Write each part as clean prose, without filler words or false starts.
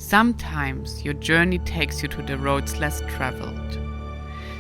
Sometimes your journey takes you to the roads less traveled.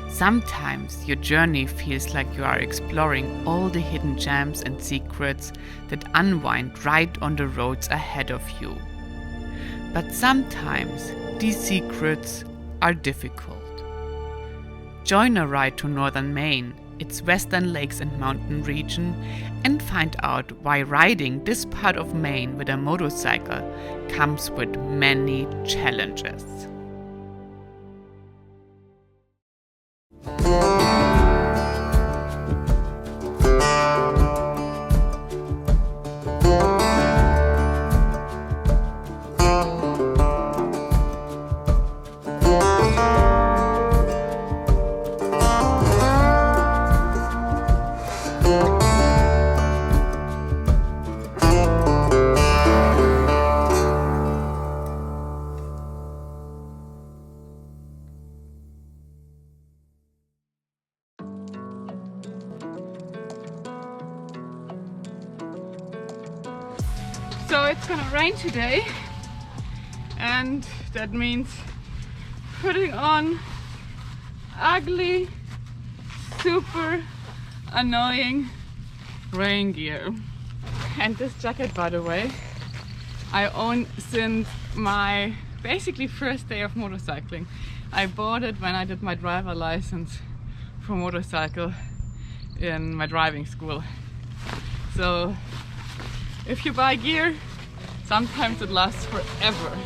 Sometimes your journey feels like you are exploring all the hidden gems and secrets that unwind right on the roads ahead of you. But sometimes these secrets are difficult. Join a ride to northern Maine, its western lakes and mountain region, and find out why riding this part of Maine with a motorcycle comes with many challenges. So it's gonna rain today, and that means putting on ugly, super annoying rain gear. And this jacket, by the way, I own since my basically first day of motorcycling. I bought it when I did my driver license for motorcycle in my driving school. So if you buy gear, sometimes it lasts forever.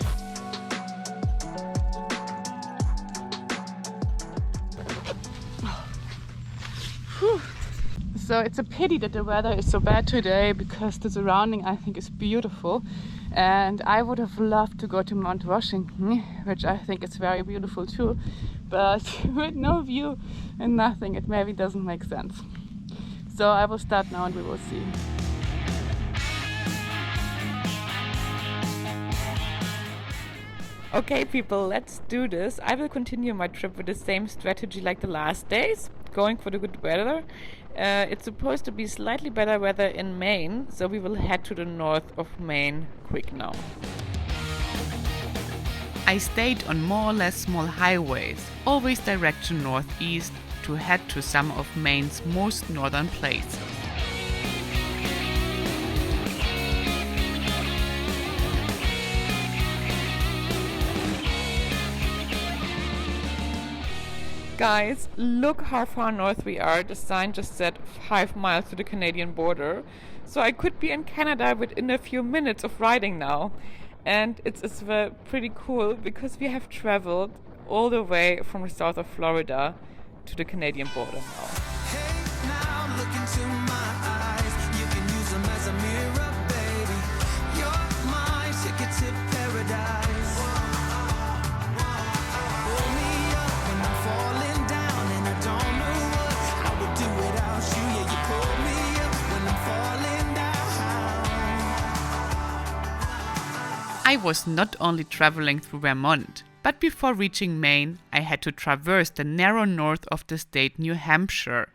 So it's a pity that the weather is so bad today, because the surrounding I think is beautiful, and I would have loved to go to Mount Washington, which I think is very beautiful too, but with no view and nothing, it maybe doesn't make sense. So I will start now and we will see. Okay people, let's do this. I will continue my trip with the same strategy like the last days, going for the good weather. It's supposed to be slightly better weather in Maine, so we will head to the north of Maine quick now. I stayed on more or less small highways, always direction northeast, to head to some of Maine's most northern places. Guys, look how far north we are. The sign just said 5 miles to the Canadian border. So I could be in Canada within a few minutes of riding now. And it's as well pretty cool because we have traveled all the way from the south of Florida to the Canadian border now. Hey, now look into my eyes. You can use them as a mirror, baby. You're my ticket to paradise. Pull me up when I'm falling down and I don't know what I would do without you. Yeah, you pull me up when I'm falling down. I was not only traveling through Vermont, but before reaching Maine, I had to traverse the narrow north of the state New Hampshire,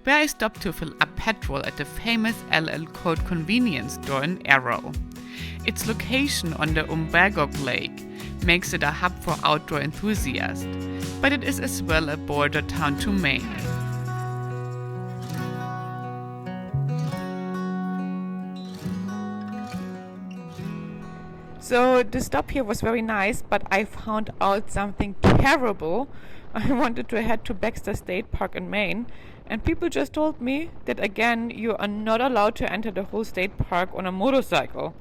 where I stopped to fill up petrol at the famous LL Code convenience store in Arrow. Its location on the Umbagog Lake makes it a hub for outdoor enthusiasts, but it is as well a border town to Maine. So the stop here was very nice, but I found out something terrible. I wanted to head to Baxter State Park in Maine, and people just told me that again you are not allowed to enter the whole state park on a motorcycle.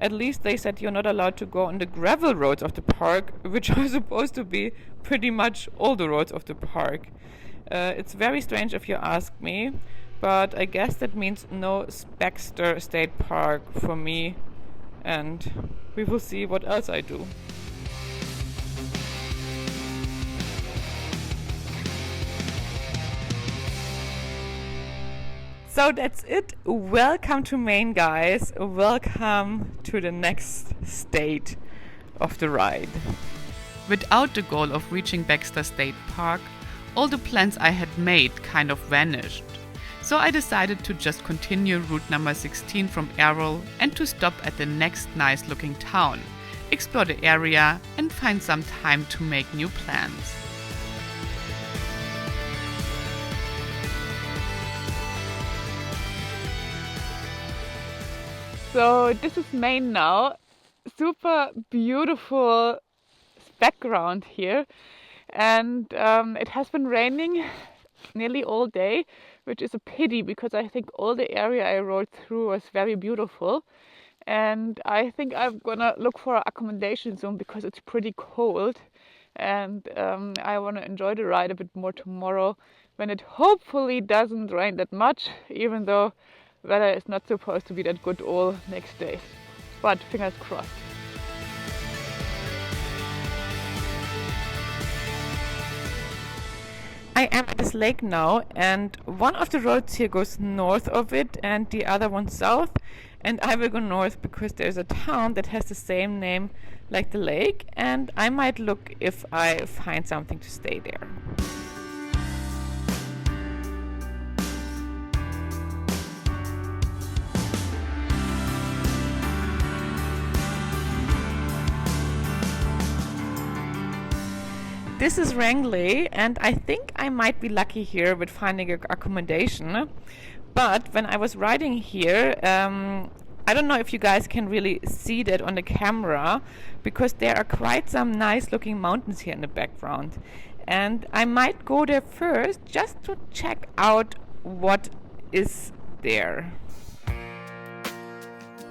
At least they said you're not allowed to go on the gravel roads of the park, which are supposed to be pretty much all the roads of the park. It's very strange if you ask me, but I guess that means no Baxter State Park for me, and we will see what else I do. So that's it. Welcome to Maine, guys. Welcome to the next state of the ride. Without the goal of reaching Baxter State Park, all the plans I had made kind of vanished. So I decided to just continue route number 16 from Arrow and to stop at the next nice looking town, explore the area, and find some time to make new plans. So this is Maine now. Super beautiful background here, and it has been raining nearly all day, which is a pity because I think all the area I rode through was very beautiful. And I think I'm gonna look for accommodation soon because it's pretty cold, and I want to enjoy the ride a bit more tomorrow when it hopefully doesn't rain that much, even though weather is not supposed to be that good all next days, but fingers crossed. I am at this lake now, and one of the roads here goes north of it and the other one south, and I will go north because there's a town that has the same name like the lake, and I might look if I find something to stay there. This is Rangeley, and I think I might be lucky here with finding accommodation. But when I was riding here, I don't know if you guys can really see that on the camera, because there are quite some nice looking mountains here in the background. And I might go there first just to check out what is there.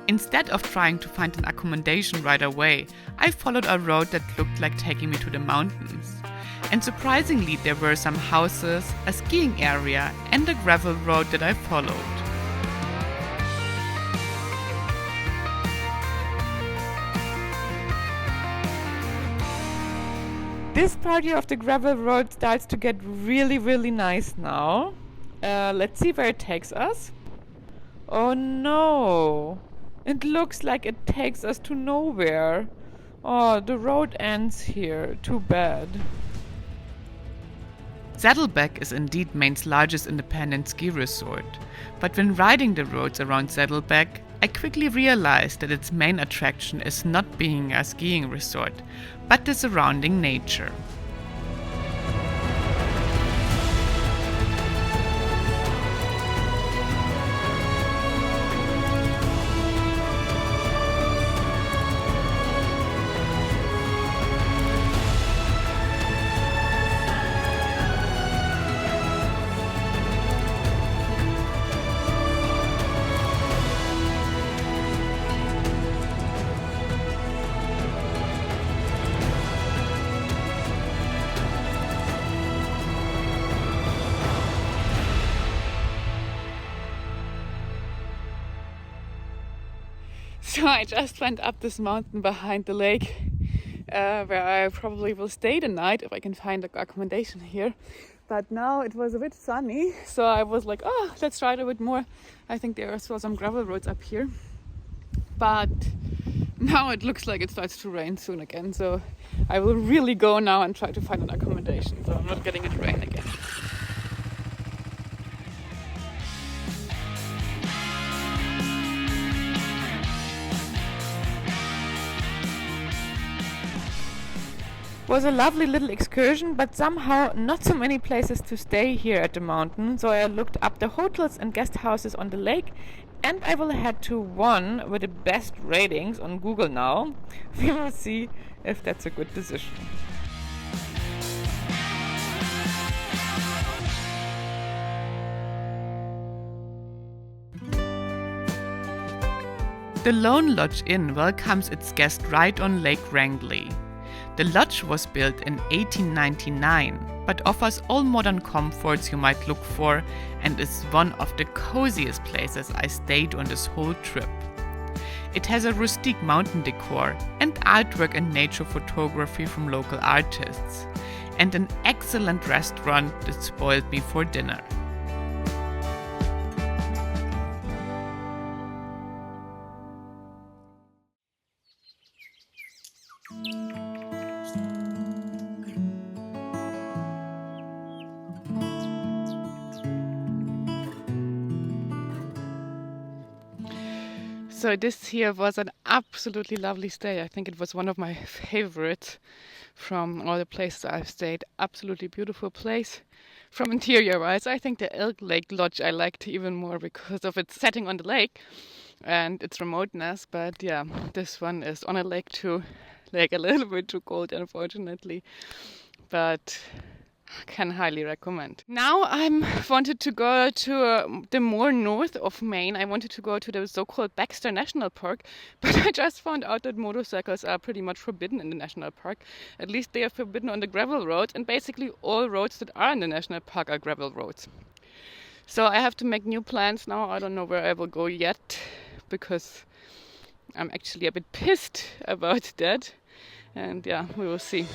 Instead of trying to find an accommodation right away, I followed a road that looked like taking me to the mountains. And surprisingly, there were some houses, a skiing area, and a gravel road that I followed. This part here of the gravel road starts to get really, really nice now. Let's see where it takes us. Oh no! It looks like it takes us to nowhere. Oh, the road ends here. Too bad. Saddleback is indeed Maine's largest independent ski resort, but when riding the roads around Saddleback, I quickly realized that its main attraction is not being a skiing resort, but the surrounding nature. So I just went up this mountain behind the lake, where I probably will stay the night if I can find accommodation here. But now it was a bit sunny, so I was like, oh, let's try it a bit more. I think there are still some gravel roads up here. But now it looks like it starts to rain soon again, so I will really go now and try to find an accommodation, so I'm not getting it rain again. Was a lovely little excursion, but somehow not so many places to stay here at the mountain, so I looked up the hotels and guest houses on the lake, and I will head to one with the best ratings on Google now. We will see if that's a good decision. The Loon Lodge Inn welcomes its guests right on Lake Rangeley. The lodge was built in 1899, but offers all modern comforts you might look for and is one of the coziest places I stayed on this whole trip. It has a rustic mountain decor and artwork and nature photography from local artists, and an excellent restaurant that spoiled me for dinner. So this here was an absolutely lovely stay. I think it was one of my favorites from all the places I've stayed. Absolutely beautiful place. From interior wise, I think the Elk Lake Lodge I liked even more because of its setting on the lake and its remoteness. But yeah, this one is on a lake too, like a little bit too cold, unfortunately. But can highly recommend. Now I wanted to go to the more north of Maine. I wanted to go to the so-called Baxter National Park, but I just found out that motorcycles are pretty much forbidden in the national park. At least they are forbidden on the gravel roads, and basically all roads that are in the national park are gravel roads. So I have to make new plans now. I don't know where I will go yet, because I'm actually a bit pissed about that. And yeah, we will see.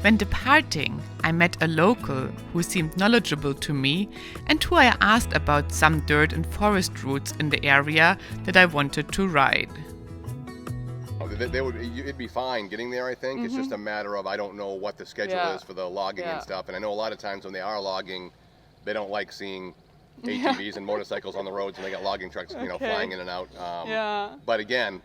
When departing, I met a local who seemed knowledgeable to me and who I asked about some dirt and forest routes in the area that I wanted to ride. It'd be fine getting there, I think. It's just a matter of I don't know what the schedule is for the logging and stuff. And I know a lot of times when they are logging, they don't like seeing ATVs and motorcycles on the roads, and they got logging trucks, flying in and out. But again,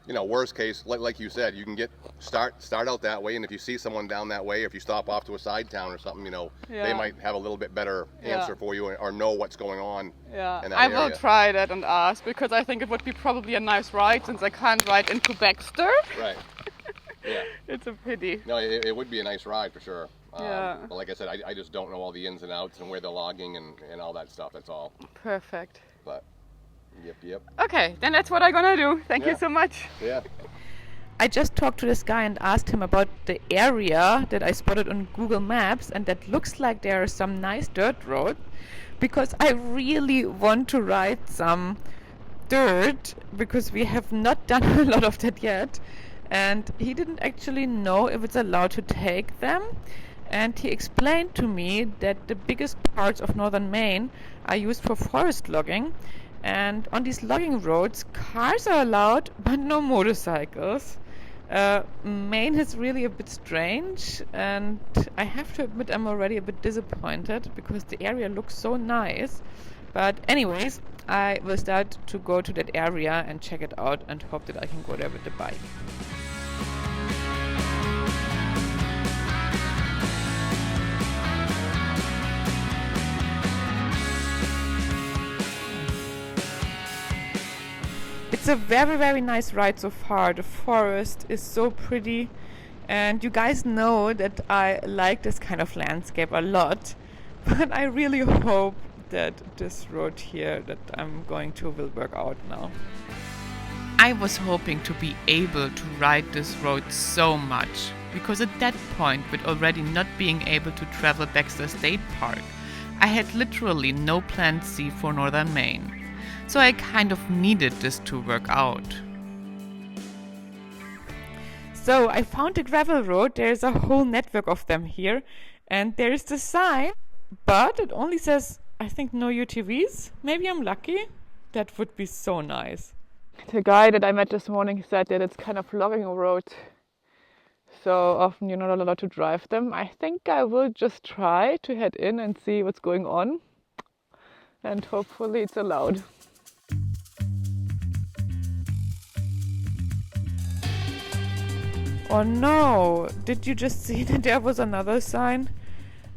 worst case, like you said, you can start out that way, and if you see someone down that way, if you stop off to a side town or something, they might have a little bit better answer for you or know what's going on. Yeah, in that I area. will try that and ask, because I think it would be probably a nice ride since I can't ride into Baxter. Right. Yeah. It's a pity. No, it would be a nice ride for sure. Yeah. But like I said, I just don't know all the ins and outs and where they're logging and all that stuff. That's all. Perfect. But. Yep. Okay, then that's what I'm gonna do. Thank you so much. Yeah. I just talked to this guy and asked him about the area that I spotted on Google Maps, and that looks like there are some nice dirt roads, because I really want to ride some dirt, because we have not done a lot of that yet, and he didn't actually know if it's allowed to take them. And he explained to me that the biggest parts of northern Maine are used for forest logging. And on these logging roads, cars are allowed, but no motorcycles. Maine is really a bit strange, and I have to admit I'm already a bit disappointed because the area looks so nice. But anyways, I will start to go to that area and check it out and hope that I can go there with the bike. It's a very, very nice ride so far. The forest is so pretty, and you guys know that I like this kind of landscape a lot, but I really hope that this road here that I'm going to will work out now. I was hoping to be able to ride this road so much, because at that point, with already not being able to travel Baxter State Park, I had literally no plan C for northern Maine. So I kind of needed this to work out. So I found a gravel road. There's a whole network of them here, and there is the sign, but it only says, I think, no UTVs. Maybe I'm lucky. That would be so nice. The guy that I met this morning said that it's kind of logging road, so often you're not allowed to drive them. I think I will just try to head in and see what's going on, and hopefully it's allowed. Oh no, did you just see that there was another sign?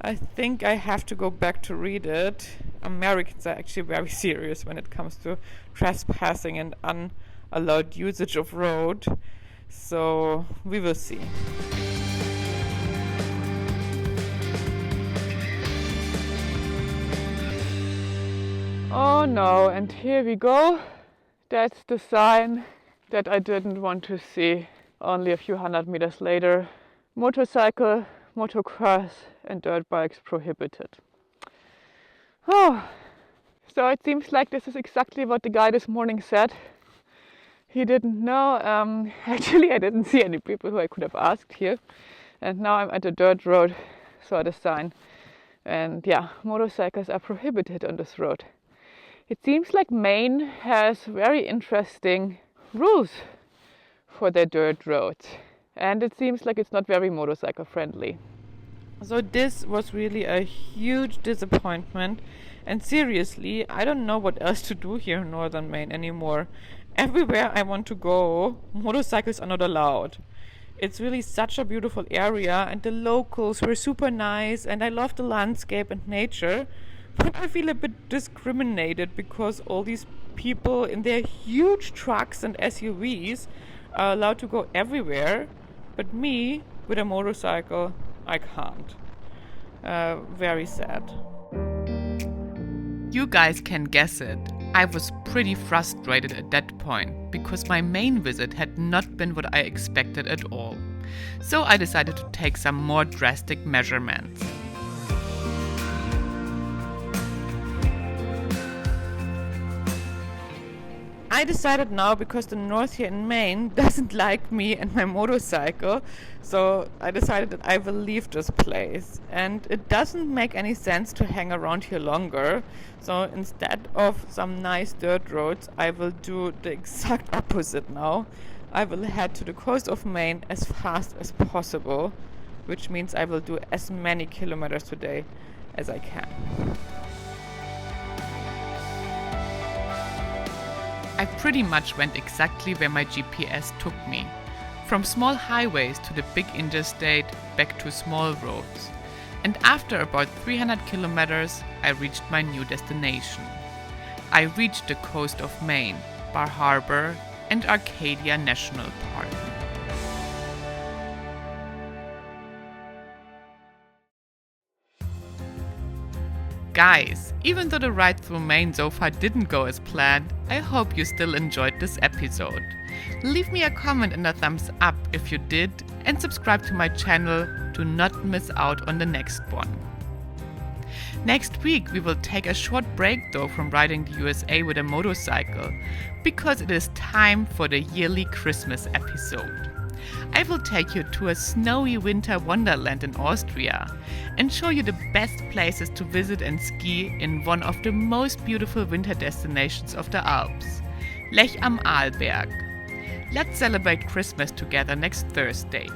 I think I have to go back to read it. Americans are actually very serious when it comes to trespassing and unallowed usage of road. So we will see. Oh no, and here we go. That's the sign that I didn't want to see. Only a few hundred meters later, motorcycle, motocross and dirt bikes prohibited. Oh, so it seems like this is exactly what the guy this morning said. He didn't know. Actually, I didn't see any people who I could have asked here. And now I'm at a dirt road, saw the sign. And yeah, motorcycles are prohibited on this road. It seems like Maine has very interesting rules for their dirt roads, and it seems like it's not very motorcycle friendly. So this was really a huge disappointment, and seriously, I don't know what else to do here in northern Maine anymore. Everywhere I want to go, motorcycles are not allowed. It's really such a beautiful area, and the locals were super nice, and I love the landscape and nature, but I feel a bit discriminated because all these people in their huge trucks and SUVs are allowed to go everywhere, but me, with a motorcycle, I can't. Very sad. You guys can guess it. I was pretty frustrated at that point because my Maine visit had not been what I expected at all. So I decided to take some more drastic measurements. I decided now, because the north here in Maine doesn't like me and my motorcycle, so I decided that I will leave this place. And it doesn't make any sense to hang around here longer, so instead of some nice dirt roads, I will do the exact opposite now. I will head to the coast of Maine as fast as possible, which means I will do as many kilometers today as I can. I pretty much went exactly where my GPS took me. From small highways to the big interstate, back to small roads. And after about 300 kilometers, I reached my new destination. I reached the coast of Maine, Bar Harbor, and Arcadia National Park. Guys, even though the ride through Maine so far didn't go as planned, I hope you still enjoyed this episode. Leave me a comment and a thumbs up if you did, and subscribe to my channel to not miss out on the next one. Next week we will take a short break though from riding the USA with a motorcycle, because it is time for the yearly Christmas episode. I will take you to a snowy winter wonderland in Austria and show you the best places to visit and ski in one of the most beautiful winter destinations of the Alps, Lech am Arlberg. Let's celebrate Christmas together next Thursday.